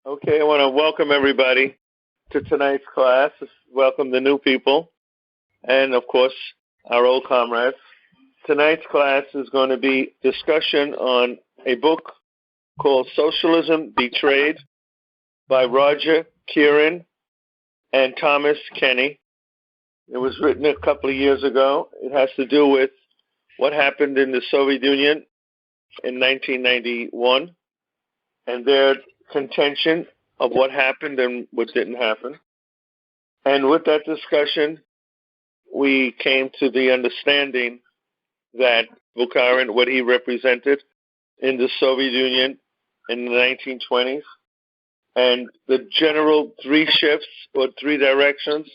Okay, I want to welcome everybody to tonight's class. Welcome the new people and, of course, our old comrades. Tonight's class is going to be discussion on a book called Socialism Betrayed by Roger Keeran and Thomas Kenny. It was written a couple of years ago. It has to do with what happened in the Soviet Union in 1991 and their contention of what happened and what didn't happen. And with that discussion, we came to the understanding that Bukharin, what he represented in the Soviet Union in the 1920s, and the general three shifts or three directions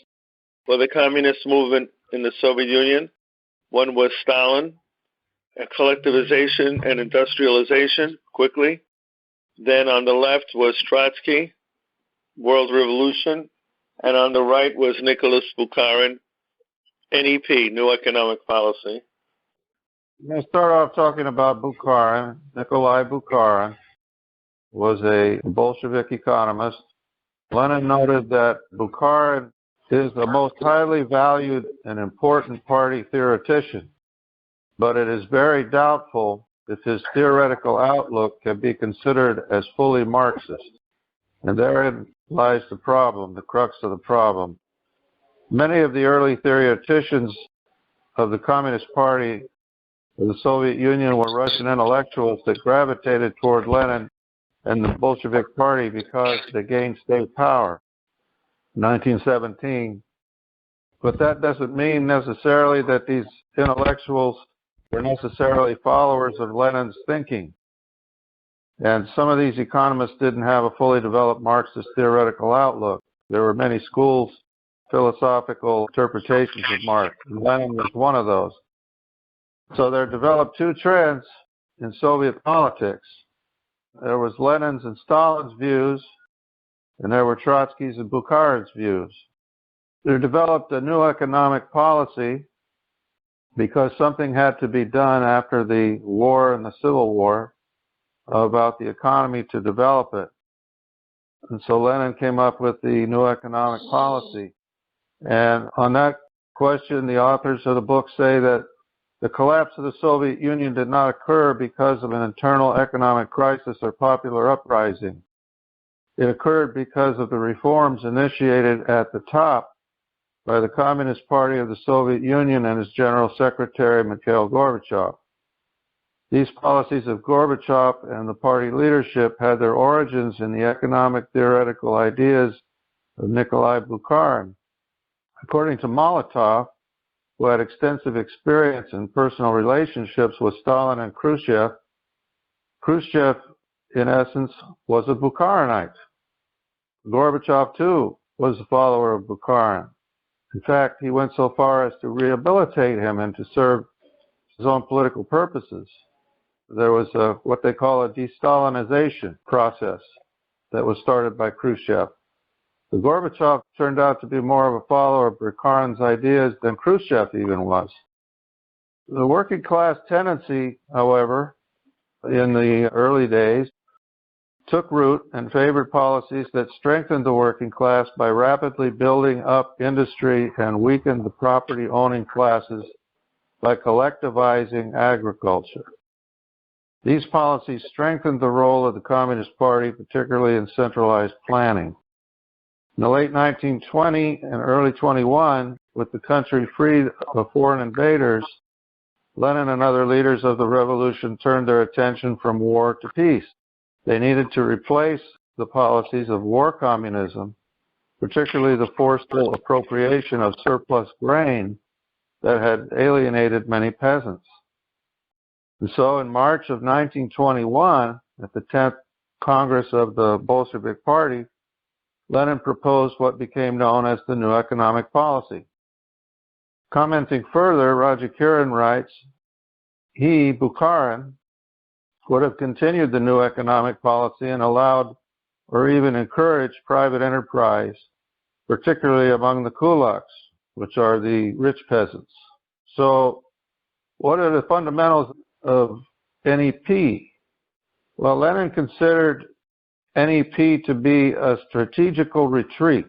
for the communist movement in the Soviet Union. One was Stalin, a collectivization and industrialization quickly. Then on the left was Trotsky, World Revolution, and on the right was Nicholas Bukharin, NEP, New Economic Policy. I'm going to start off talking about Bukharin. Nikolai Bukharin was a Bolshevik economist. Lenin noted that Bukharin is the most highly valued and important party theoretician, but it is very doubtful if his theoretical outlook can be considered as fully Marxist. And therein lies the problem, the crux of the problem. Many of the early theoreticians of the Communist Party of the Soviet Union were Russian intellectuals that gravitated toward Lenin and the Bolshevik Party because they gained state power in 1917. But that doesn't mean necessarily that these intellectuals were necessarily followers of Lenin's thinking. And some of these economists didn't have a fully developed Marxist theoretical outlook. There were many schools, philosophical interpretations of Marx, and Lenin was one of those. So there developed two trends in Soviet politics. There was Lenin's and Stalin's views, and there were Trotsky's and Bukharin's views. There developed a new economic policy because something had to be done after the war and the Civil War about the economy to develop it. And so Lenin came up with the new economic policy. And on that question, the authors of the book say that the collapse of the Soviet Union did not occur because of an internal economic crisis or popular uprising. It occurred because of the reforms initiated at the top by the Communist Party of the Soviet Union and its General Secretary, Mikhail Gorbachev. These policies of Gorbachev and the party leadership had their origins in the economic theoretical ideas of Nikolai Bukharin. According to Molotov, who had extensive experience in personal relationships with Stalin and Khrushchev, Khrushchev, in essence, was a Bukharinite. Gorbachev, too, was a follower of Bukharin. In fact, he went so far as to rehabilitate him and to serve his own political purposes. There was what they call a de-Stalinization process that was started by Khrushchev. The Gorbachev turned out to be more of a follower of Bukharin's ideas than Khrushchev even was. The working class tendency, however, in the early days, took root and favored policies that strengthened the working class by rapidly building up industry and weakened the property-owning classes by collectivizing agriculture. These policies strengthened the role of the Communist Party, particularly in centralized planning. In the late 1920 and early 21, with the country freed of foreign invaders, Lenin and other leaders of the revolution turned their attention from war to peace. They needed to replace the policies of war communism, particularly the forceful appropriation of surplus grain that had alienated many peasants. And so in March of 1921, at the 10th Congress of the Bolshevik Party, Lenin proposed what became known as the New Economic Policy. Commenting further, Roger Keeran writes, he, Bukharin, would have continued the new economic policy and allowed or even encouraged private enterprise, particularly among the Kulaks, which are the rich peasants. So what are the fundamentals of NEP? Well, Lenin considered NEP to be a strategical retreat.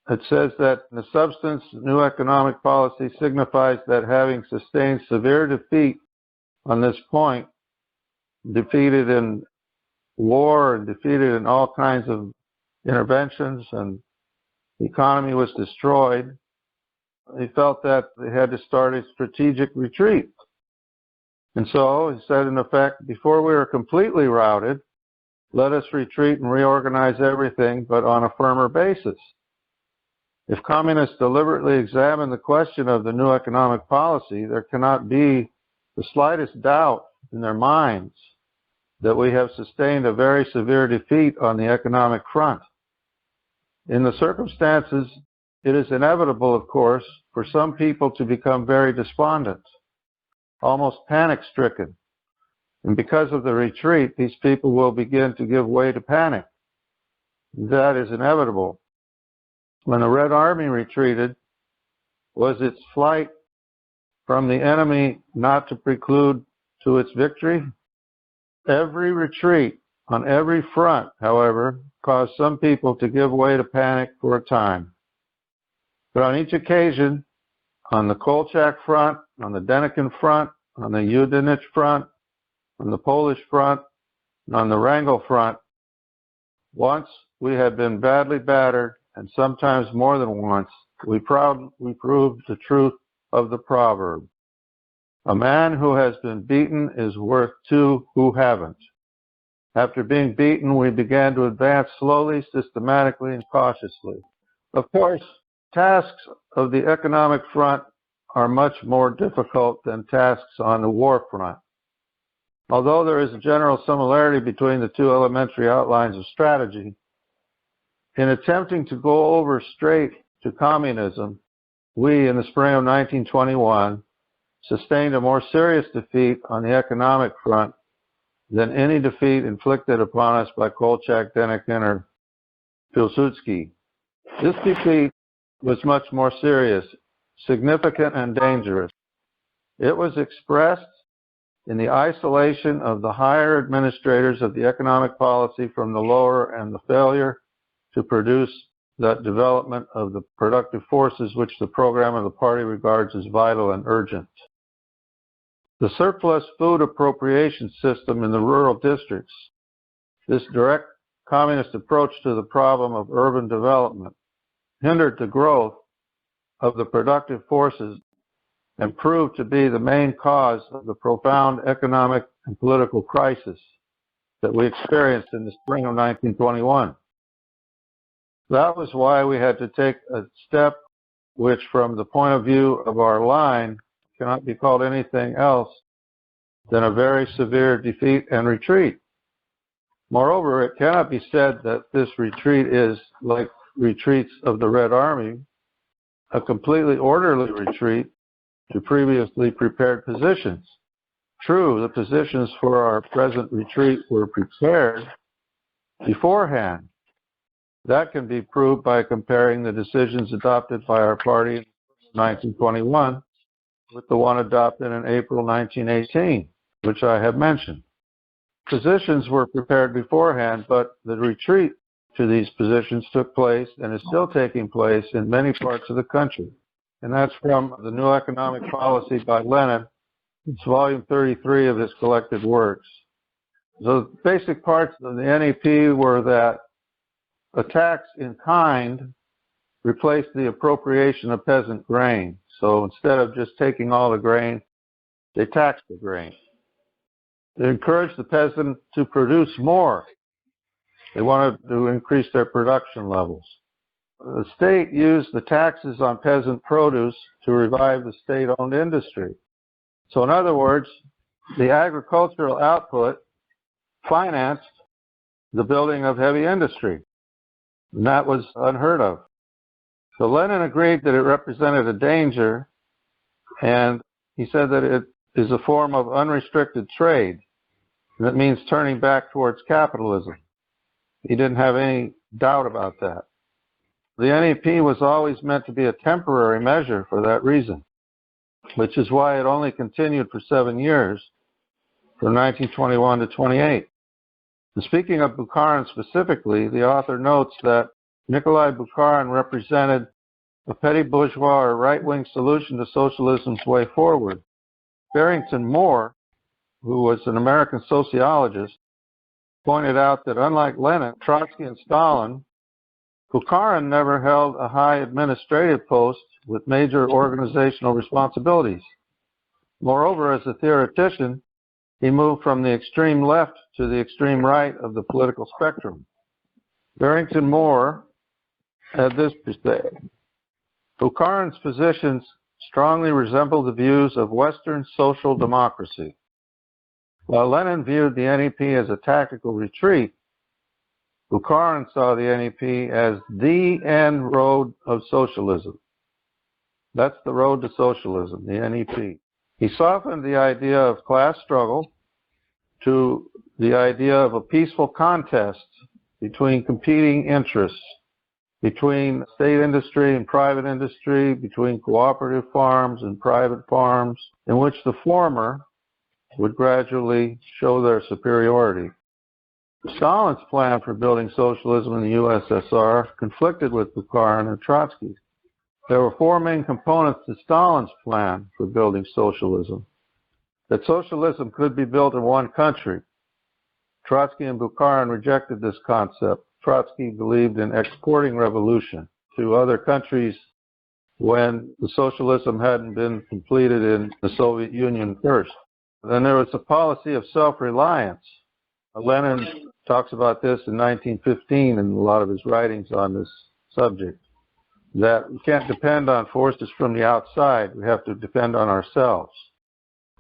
It says that in the substance, new economic policy signifies that having sustained severe defeat on this point, defeated in war and defeated in all kinds of interventions, and the economy was destroyed, he felt that they had to start a strategic retreat. And so he said, in effect, before we are completely routed, let us retreat and reorganize everything, but on a firmer basis. If communists deliberately examine the question of the new economic policy, there cannot be the slightest doubt in their minds that we have sustained a very severe defeat on the economic front. In the circumstances, it is inevitable, of course, for some people to become very despondent, almost panic-stricken. And because of the retreat, these people will begin to give way to panic. That is inevitable. When the Red Army retreated, was its flight from the enemy not to preclude to its victory? Every retreat on every front, however, caused some people to give way to panic for a time. But on each occasion, on the Kolchak front, on the Denikin front, on the Yudenich front, on the Polish front, and on the Wrangel front, once we had been badly battered, and sometimes more than once, we proved the truth of the proverb. A man who has been beaten is worth two who haven't. After being beaten, we began to advance slowly, systematically, and cautiously. Of course, tasks of the economic front are much more difficult than tasks on the war front. Although there is a general similarity between the two elementary outlines of strategy, in attempting to go over straight to communism, we, in the spring of 1921, sustained a more serious defeat on the economic front than any defeat inflicted upon us by Kolchak, Denikin, or Pilsudski. This defeat was much more serious, significant, and dangerous. It was expressed in the isolation of the higher administrators of the economic policy from the lower, and the failure to produce that development of the productive forces which the program of the party regards as vital and urgent. The surplus food appropriation system in the rural districts, this direct communist approach to the problem of urban development, hindered the growth of the productive forces and proved to be the main cause of the profound economic and political crisis that we experienced in the spring of 1921. That was why we had to take a step which, from the point of view of our line, cannot be called anything else than a very severe defeat and retreat. Moreover, it cannot be said that this retreat is, like retreats of the Red Army, a completely orderly retreat to previously prepared positions. True, the positions for our present retreat were prepared beforehand. That can be proved by comparing the decisions adopted by our party in 1921 with the one adopted in April 1918, which I have mentioned. Positions were prepared beforehand, but the retreat to these positions took place and is still taking place in many parts of the country. And that's from The New Economic Policy by Lenin. It's volume 33 of his collected works. So the basic parts of the NEP were that a tax in kind replaced the appropriation of peasant grain. So instead of just taking all the grain, they taxed the grain. They encouraged the peasant to produce more. They wanted to increase their production levels. The state used the taxes on peasant produce to revive the state-owned industry. So in other words, the agricultural output financed the building of heavy industry. And that was unheard of. So Lenin agreed that it represented a danger, and he said that it is a form of unrestricted trade. And that means turning back towards capitalism. He didn't have any doubt about that. The NEP was always meant to be a temporary measure for that reason, which is why it only continued for 7 years, from 1921 to 28. And speaking of Bukharin specifically, the author notes that Nikolai Bukharin represented a petty bourgeois or right-wing solution to socialism's way forward. Barrington Moore, who was an American sociologist, pointed out that unlike Lenin, Trotsky, and Stalin, Bukharin never held a high administrative post with major organizational responsibilities. Moreover, as a theoretician, he moved from the extreme left to the extreme right of the political spectrum. Barrington Moore had this to say: Bukharin's positions strongly resemble the views of Western social democracy. While Lenin viewed the NEP as a tactical retreat, Bukharin saw the NEP as the end road of socialism. That's the road to socialism, the NEP. He softened the idea of class struggle to the idea of a peaceful contest between competing interests, between state industry and private industry, between cooperative farms and private farms, in which the former would gradually show their superiority. Stalin's plan for building socialism in the USSR conflicted with Bukharin and Trotsky. There were four main components to Stalin's plan for building socialism. That socialism could be built in one country. Trotsky and Bukharin rejected this concept. Trotsky believed in exporting revolution to other countries when the socialism hadn't been completed in the Soviet Union first. Then there was a policy of self-reliance. Lenin talks about this in 1915 in a lot of his writings on this subject, that we can't depend on forces from the outside. We have to depend on ourselves.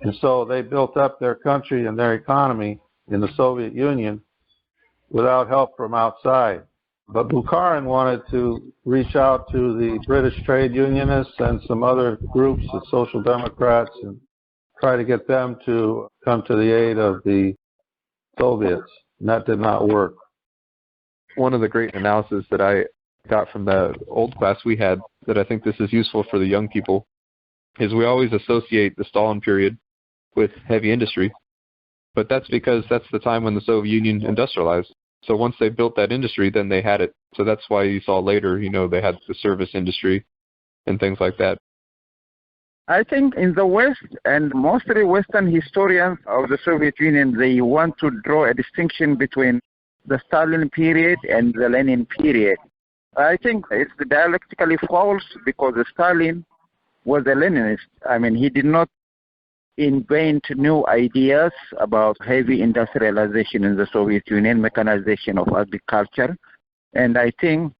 And so they built up their country and their economy in the Soviet Union without help from outside. But Bukharin wanted to reach out to the British trade unionists and some other groups, the Social Democrats, and try to get them to come to the aid of the Soviets. And that did not work. One of the great analysis that I got from the old class we had, that I think this is useful for the young people, is we always associate the Stalin period with heavy industry. But that's because that's the time when the Soviet Union industrialized. So once they built that industry, then they had it. So that's why you saw later, they had the service industry and things like that. I think in the West, and mostly Western historians of the Soviet Union, they want to draw a distinction between the Stalin period and the Lenin period. I think it's dialectically false because Stalin was a Leninist. I mean, he did not invent new ideas about heavy industrialization in the Soviet Union, mechanization of agriculture. And I think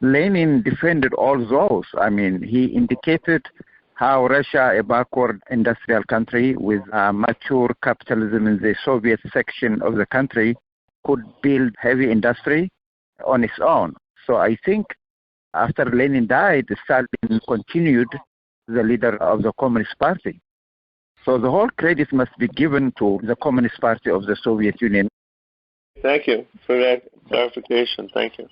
Lenin defended all those. I mean, he indicated how Russia, a backward industrial country with mature capitalism in the Soviet section of the country, could build heavy industry on its own. So I think after Lenin died, Stalin continued the leader of the Communist Party. So the whole credit must be given to the Communist Party of the Soviet Union. Thank you for that clarification. Thank you.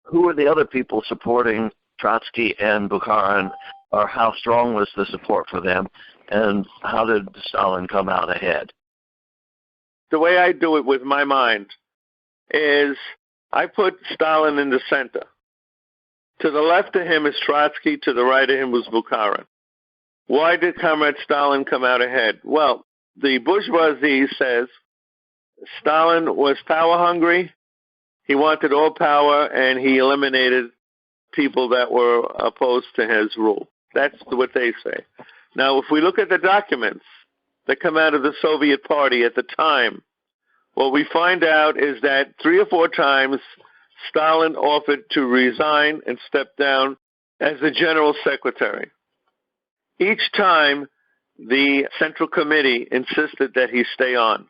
Who were the other people supporting Trotsky and Bukharin, or how strong was the support for them, and how did Stalin come out ahead? The way I do it with my mind is I put Stalin in the center. To the left of him is Trotsky, to the right of him was Bukharin. Why did Comrade Stalin come out ahead? Well, the bourgeoisie says Stalin was power hungry, he wanted all power, and he eliminated people that were opposed to his rule. That's what they say. Now, if we look at the documents that come out of the Soviet Party at the time, what we find out is that 3 or 4 times Stalin offered to resign and step down as the general secretary. Each time, the Central Committee insisted that he stay on,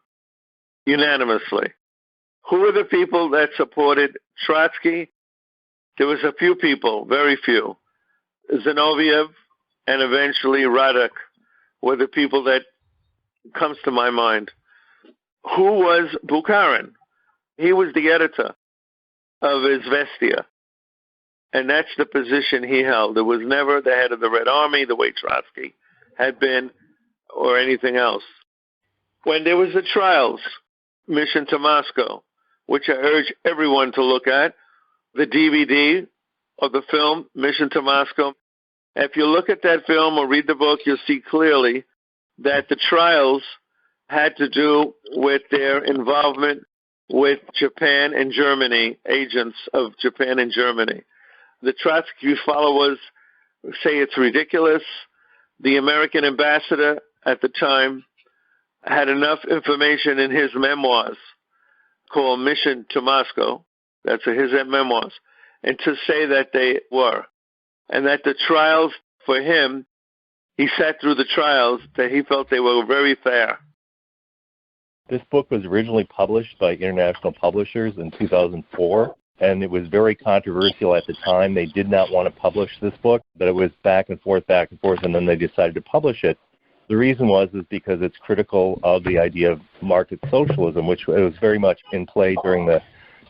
unanimously. Who were the people that supported Trotsky? There was a few people, very few. Zinoviev and eventually Radek were the people that comes to my mind. Who was Bukharin? He was the editor of Izvestia. And that's the position he held. It was never the head of the Red Army the way Trotsky had been or anything else. When there was the trials Mission to Moscow, which I urge everyone to look at, the DVD of the film Mission to Moscow. If you look at that film or read the book, you'll see clearly that the trials had to do with their involvement with Japan and Germany, agents of Japan and Germany. The Trotsky followers say it's ridiculous. The American ambassador at the time had enough information in his memoirs called Mission to Moscow, that's his memoirs, and to say that they were. And that the trials for him, he sat through the trials, that he felt they were very fair. This book was originally published by international publishers in 2004, and it was very controversial at the time. They did not want to publish this book, but it was back and forth, and then they decided to publish it. The reason was because it's critical of the idea of market socialism, which was very much in play during the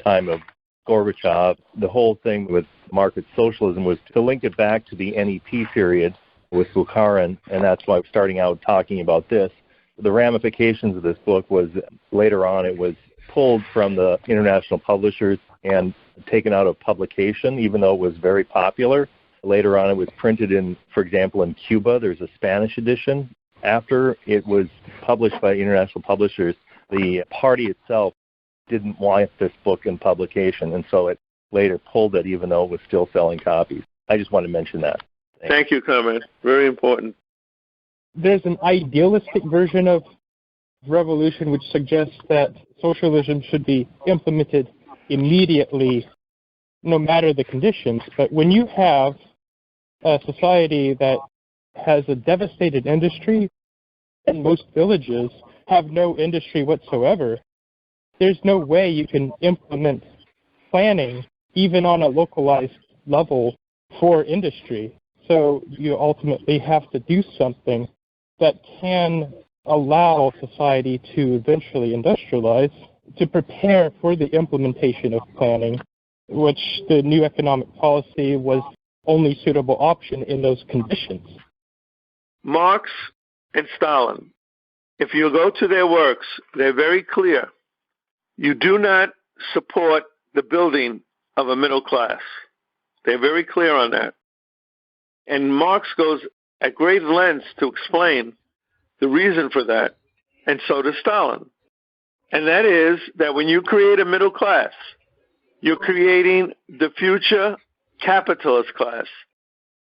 time of Gorbachev. The whole thing with market socialism was to link it back to the NEP period with Bukharin, and that's why I'm starting out talking about this. The ramifications of this book was later on it was pulled from the international publishers and taken out of publication, even though it was very popular. Later on it was printed in, for example, in Cuba. There's a Spanish edition. After it was published by international publishers, the party itself didn't want this book in publication, and so it later pulled it even though it was still selling copies. I just want to mention that. Thank you, Comrade. Very important. There's an idealistic version of revolution which suggests that socialism should be implemented immediately, no matter the conditions. But when you have a society that has a devastated industry, and most villages have no industry whatsoever, there's no way you can implement planning, even on a localized level, for industry. So you ultimately have to do something that can allow society to eventually industrialize, to prepare for the implementation of planning, which the new economic policy was only suitable option in those conditions. Marx and Stalin, if you go to their works, they're very clear. You do not support the building of a middle class. They're very clear on that. And Marx goes at great lengths to explain the reason for that, and so does Stalin. And that is that when you create a middle class, you're creating the future capitalist class,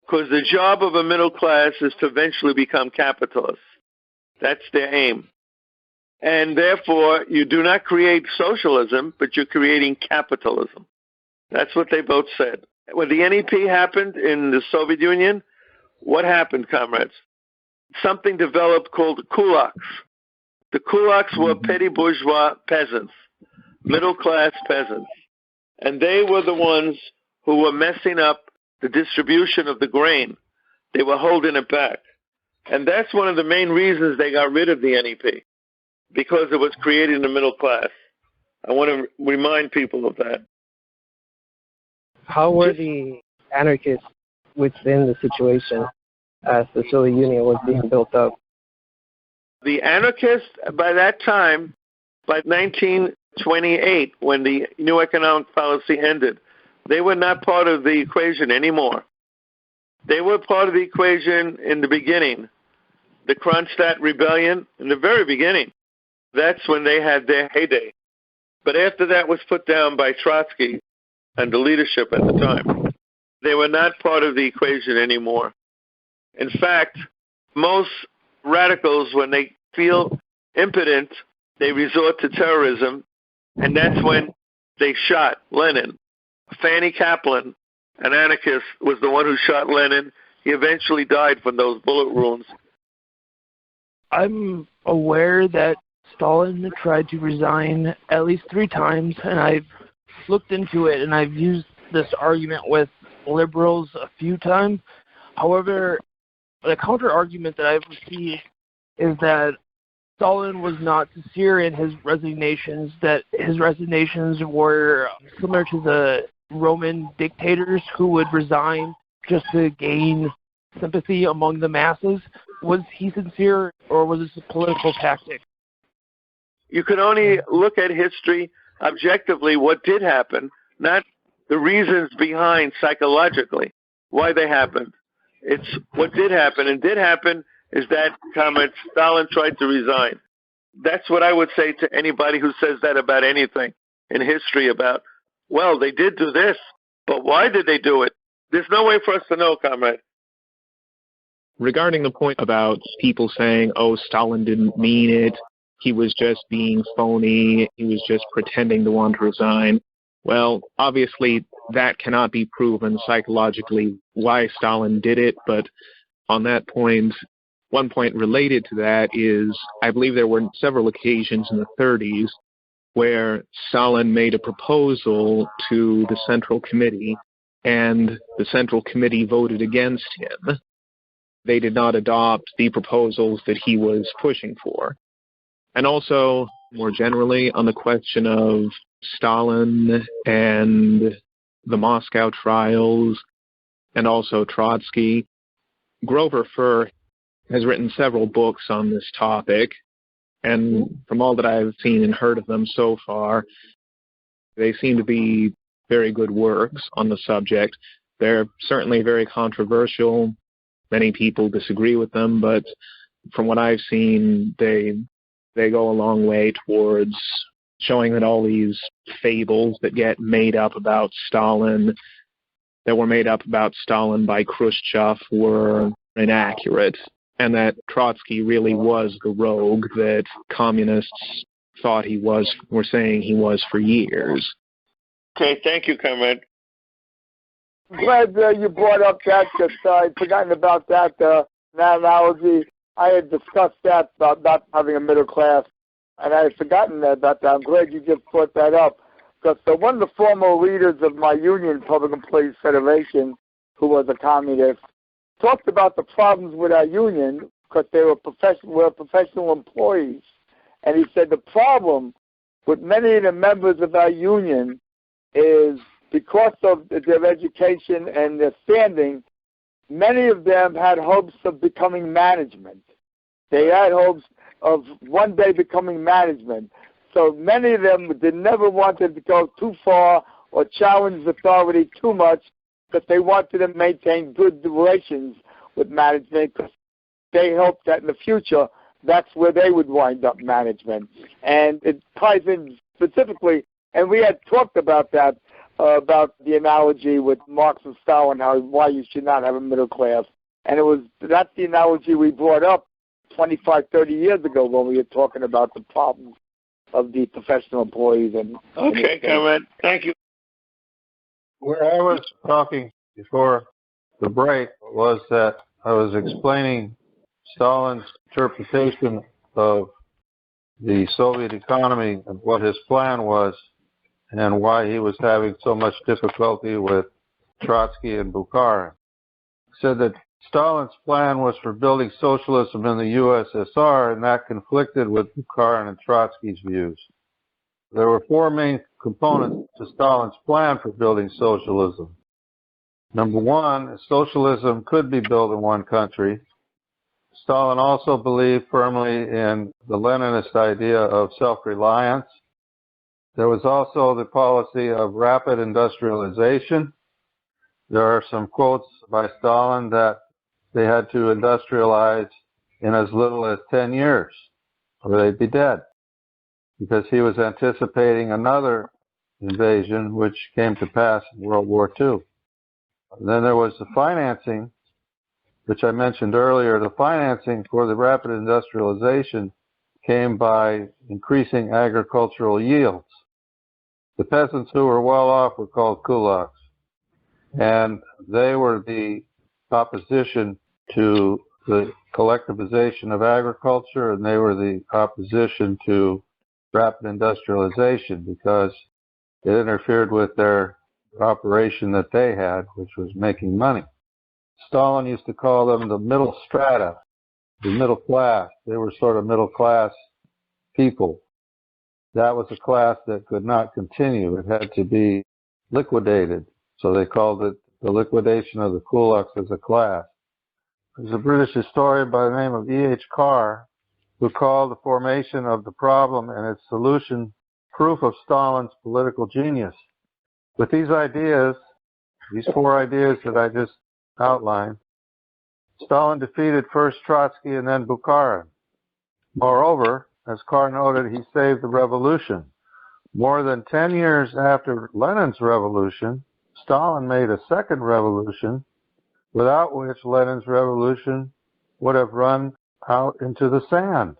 because the job of a middle class is to eventually become capitalists. That's their aim. And therefore, you do not create socialism, but you're creating capitalism. That's what they both said. When the NEP happened in the Soviet Union, what happened, comrades? Something developed called the Kulaks. The Kulaks were petty bourgeois peasants, middle-class peasants. And they were the ones who were messing up the distribution of the grain. They were holding it back. And that's one of the main reasons they got rid of the NEP, because it was creating the middle class. I want to remind people of that. How were the anarchists within the situation as the Soviet Union was being built up? The anarchists, by that time, by 1928, when the new economic policy ended, they were not part of the equation anymore. They were part of the equation in the beginning, the Kronstadt Rebellion, in the very beginning. That's when they had their heyday. But after that was put down by Trotsky and the leadership at the time, they were not part of the equation anymore. In fact, most radicals, when they feel impotent, they resort to terrorism, and that's when they shot Lenin. Fanny Kaplan, an anarchist, was the one who shot Lenin. He eventually died from those bullet wounds. I'm aware that Stalin tried to resign at least 3 times, and I've looked into it, and I've used this argument with liberals a few times. However, the counter-argument that I've received is that Stalin was not sincere in his resignations, that his resignations were similar to the Roman dictators who would resign just to gain sympathy among the masses. Was he sincere, or was this a political tactic? You can only look at history objectively, what did happen, not the reasons behind psychologically why they happened. It's what did happen, and did happen is that comment, Stalin tried to resign. That's what I would say to anybody who says that about anything in history about, well, they did do this, but why did they do it? There's no way for us to know, comrade. Regarding the point about people saying, oh, Stalin didn't mean it, he was just being phony, he was just pretending to want to resign. Well, obviously, that cannot be proven psychologically why Stalin did it, but on that point, one point related to that is, I believe there were several occasions in the 30s where Stalin made a proposal to the Central Committee, and the Central Committee voted against him. They did not adopt the proposals that he was pushing for. And also, more generally, on the question of Stalin and the Moscow trials, and also Trotsky, Grover Furr has written several books on this topic, and from all that I've seen and heard of them so far, they seem to be very good works on the subject. They're certainly very controversial. Many people disagree with them, but from what I've seen, they go a long way towards showing that all these fables that get made up about Stalin, that were made up about Stalin by Khrushchev, were inaccurate, and that Trotsky really was the rogue that communists thought he was, were saying he was for years. Okay, thank you, comrade. Glad you brought up that, because I'd forgotten about that analogy. I had discussed that about not having a middle class, and I had forgotten about that. I'm glad you just brought that up, because one of the former leaders of my union, Public Employees Federation, who was a communist, talked about the problems with our union because they were professional employees. And he said the problem with many of the members of our union is because of their education and their standing, many of them had hopes of becoming management. They had hopes of one day becoming management. So many of them never wanted to go too far or challenge authority too much, because they wanted to maintain good relations with management, because they hoped that in the future that's where they would wind up management. And it ties in specifically, and we had talked about that, about the analogy with Marx and Stalin, why you should not have a middle class. And that's the analogy we brought up 25, 30 years ago when we were talking about the problems of the professional employees. Okay, comrade. Thank you. Where I was talking before the break was that I was explaining Stalin's interpretation of the Soviet economy and what his plan was and why he was having so much difficulty with Trotsky and Bukharin. He said that Stalin's plan was for building socialism in the USSR, and that conflicted with Bukharin and Trotsky's views. There were four main components to Stalin's plan for building socialism. Number one, socialism could be built in one country. Stalin also believed firmly in the Leninist idea of self-reliance. There was also the policy of rapid industrialization. There are some quotes by Stalin that they had to industrialize in as little as 10 years, or they'd be dead, because he was anticipating another invasion, which came to pass in World War II. And then there was the financing, which I mentioned earlier. The financing for the rapid industrialization came by increasing agricultural yields. The peasants who were well off were called Kulaks, and they were the opposition to the collectivization of agriculture, and they were the opposition to rapid industrialization because it interfered with their operation that they had, which was making money. Stalin used to call them the middle strata, the middle class. They were sort of middle class people. That was a class that could not continue. It had to be liquidated. So they called it the liquidation of the Kulaks as a class. There's a British historian by the name of E.H. Carr who called the formation of the problem and its solution proof of Stalin's political genius. With these ideas, these four ideas that I just outlined, Stalin defeated first Trotsky and then Bukharin. Moreover, as Carr noted, he saved the revolution. More than 10 years after Lenin's revolution, Stalin made a second revolution, without which Lenin's revolution would have run out into the sand.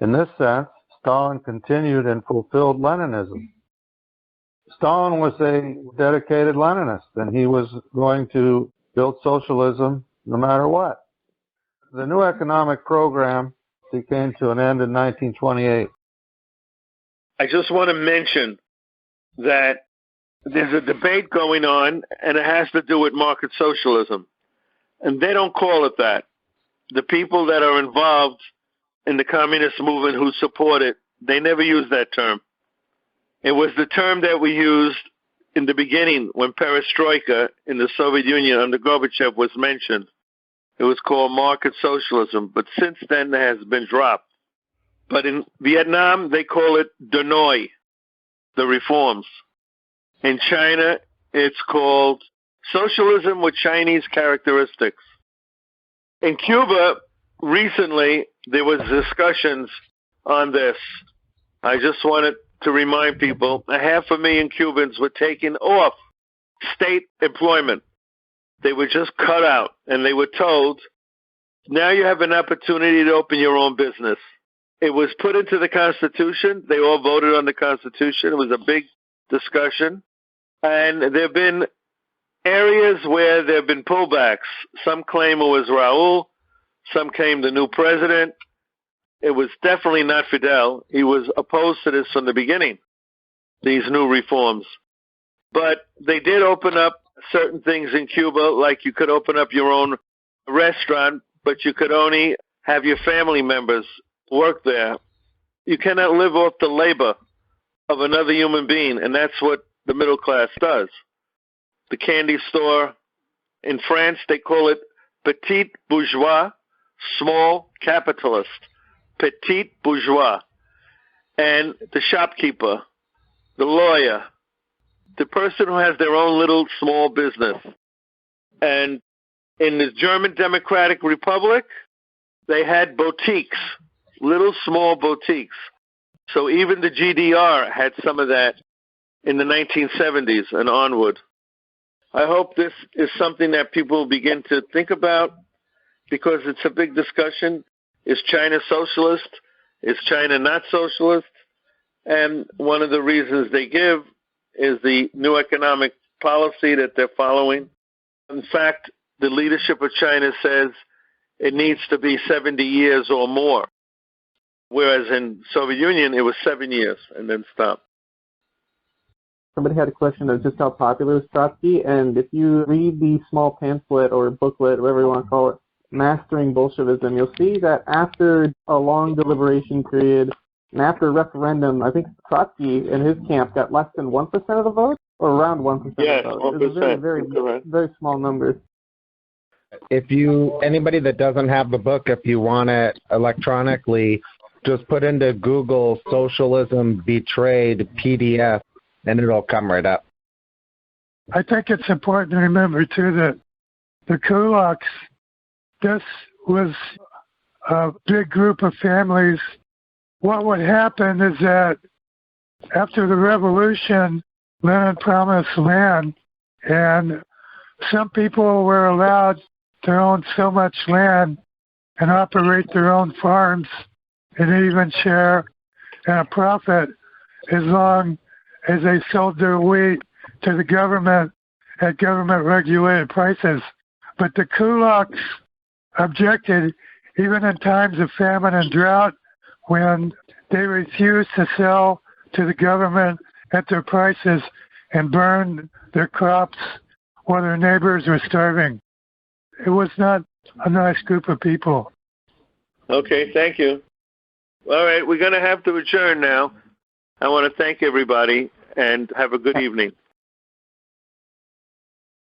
In this sense, Stalin continued and fulfilled Leninism. Stalin was a dedicated Leninist, and he was going to build socialism no matter what. The new economic program came to an end in 1928. I just want to mention that there's a debate going on, and it has to do with market socialism. And they don't call it that. The people that are involved in the communist movement who support it, they never use that term. It was the term that we used in the beginning when perestroika in the Soviet Union under Gorbachev was mentioned. It was called market socialism, but since then it has been dropped. But in Vietnam, they call it Hanoi, the reforms. In China, it's called socialism with Chinese characteristics. In Cuba, recently, there was discussions on this. I just wanted to remind people, 500,000 Cubans were taken off state employment. They were just cut out, and they were told, now you have an opportunity to open your own business. It was put into the Constitution. They all voted on the Constitution. It was a big discussion. And there have been areas where there have been pullbacks. Some claim it was Raul. Some claim the new president. It was definitely not Fidel. He was opposed to this from the beginning, these new reforms. But they did open up certain things in Cuba, like you could open up your own restaurant, but you could only have your family members work there. You cannot live off the labor of another human being, and that's what the middle class does. The candy store in France, they call it petit bourgeois, small capitalist, petit bourgeois. And the shopkeeper, the lawyer, the person who has their own little small business. And in the German Democratic Republic, they had boutiques, little small boutiques. So even the GDR had some of that in the 1970s and onward. I hope this is something that people begin to think about, because it's a big discussion. Is China socialist? Is China not socialist? And one of the reasons they give is the new economic policy that they're following. In fact, the leadership of China says it needs to be 70 years or more, whereas in Soviet Union it was 7 years and then stopped. Somebody had a question of just how popular is Trotsky, and if you read the small pamphlet or booklet, whatever you want to call it, Mastering Bolshevism, you'll see that after a long deliberation period and after a referendum, I think Trotsky and his camp got less than 1% of the vote, or around 1% of the vote. 1%. It was very small numbers. If anybody that doesn't have the book, if you want it electronically, just put into Google Socialism Betrayed PDF, and it'll come right up. I think it's important to remember, too, that the Kulaks, this was a big group of families. What would happen is that after the revolution, Lenin promised land, and some people were allowed to own so much land and operate their own farms and even share in a profit as long as they sold their wheat to the government at government-regulated prices. But the Kulaks objected, even in times of famine and drought, when they refused to sell to the government at their prices and burned their crops while their neighbors were starving. It was not a nice group of people. Okay, thank you. All right, we're going to have to adjourn now. I want to thank everybody and have a good evening.